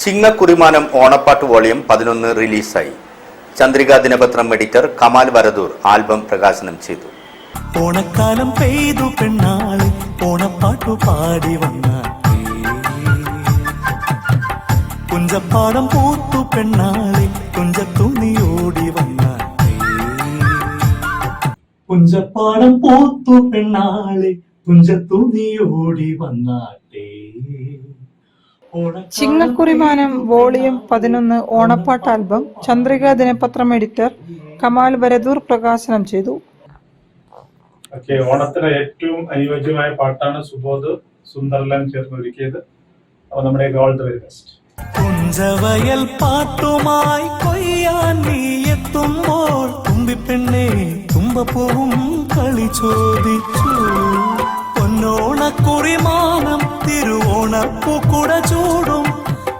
ചിങ്ങക്കുറിമാനം ഓണപ്പാട്ട് volume 11 റിലീസായി. ചന്ദ്രിക ദിനപത്രം editor Kamal Varadoor album പ്രകാശനം ചെയ്തു. ഓണക്കാലം പെയ്തു പെണ്ണാളെ ഓണപ്പാട്ടു പാടി വന്നാട്ടെ, കുഞ്ചപ്പാടം പൂത്തു പെണ്ണാളെ കുഞ്ചത്തുണിയോടി വന്നാട്ടെ, കുഞ്ചപ്പാടം പൂത്തു പെണ്ണാളെ കുഞ്ചത്തുണിയോടി വന്നാട്ടെ. ചിങ്ങക്കുറിമാനം വോളിയം 11 ഓണപ്പാട്ട് ആൽബം ചന്ദ്രിക ദിനപത്രം എഡിറ്റർ കമാൽ വരദൂർ പ്രകാശനം ചെയ്തു. ഓണത്തിന് ഏറ്റവും അനുയോജ്യമായ പാട്ടാണ് സുബോധ് സുന്ദർലാൻ ചേർന്ന് ഒരുക്കിയത്. അപ്പോൾ നമ്മുടെ ഓൾ ദി വെരി ബെസ്റ്റ്. കുഞ്ചവയൽ പാട്ടുമായി കൊയ്യാൻ നീ എത്തുമ്പോൾ തുമ്പിപ്പെണ്ണെ തുമ്പപ്പൂവും കളി ചോദിച്ചു, പൊന്നോണക്കുറിമാനം തിരുവോണപ്പൂക്കുട ചൂടും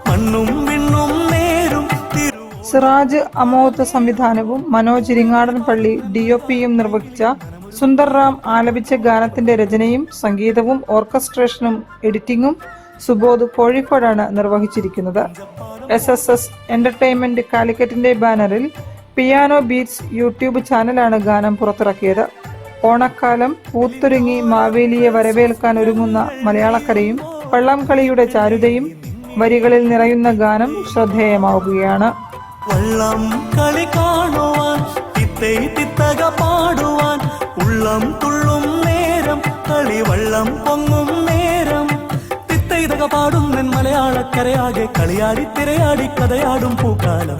മണ്ണും വിണ്ണും നേരും. സിറാജ് അമോദ് സംവിധാനവും മനോജ് ഇരിങ്ങാടൻ പള്ളി DOPയും നിർവഹിച്ച സുന്ദർ റാം ആലപിച്ച ഗാനത്തിന്റെ രചനയും സംഗീതവും ഓർക്കസ്ട്രേഷനും എഡിറ്റിംഗും സുബോധ് കോഴിക്കോടാണ് നിർവഹിച്ചിരിക്കുന്നത്. SSS എന്റർടൈൻമെന്റ് കാലിക്കറ്റിന്റെ ബാനറിൽ പിയാനോ ബീറ്റ്സ് യൂട്യൂബ് ചാനലാണ് ഗാനം പുറത്തിറക്കിയത്. ഓണക്കാലം പൂത്തൊരുങ്ങി മാവേലിയെ വരവേൽക്കാൻ ഒരുങ്ങുന്ന മലയാളക്കരയും വള്ളംകളിയുടെ ചാരുതയും വരികളിൽ നിറയുന്ന ഗാനം ശ്രദ്ധേയമാവുകയാണ്. വള്ളം കളി കാണുവാൻ തിത്തക പാടുവാൻ ഉള്ളം തുള്ളും നേരം, കളി വള്ളം പൊങ്ങും നേരം, തിത്തക പാടുന്ന മലയാളക്കരയാകെ കളിയാടി തിരയാടി കഥയാടും പൂക്കാലം.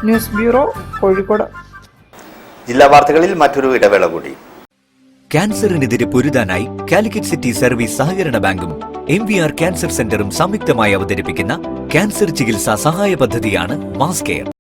News bureau, Kozhikode. ജില്ലാ വാർത്തകളിൽ മറ്റൊരു ഇടവേള കൂടി. ക്യാൻസറിനെതിരെ പൊരുതാനായി കാലിക്കറ്റ് സിറ്റി സർവീസ് സഹകരണ ബാങ്കും MVR ക്യാൻസർ സെന്ററും സംയുക്തമായി അവതരിപ്പിക്കുന്ന ക്യാൻസർ ചികിത്സാ സഹായ പദ്ധതിയാണ് മാസ് കെയർ.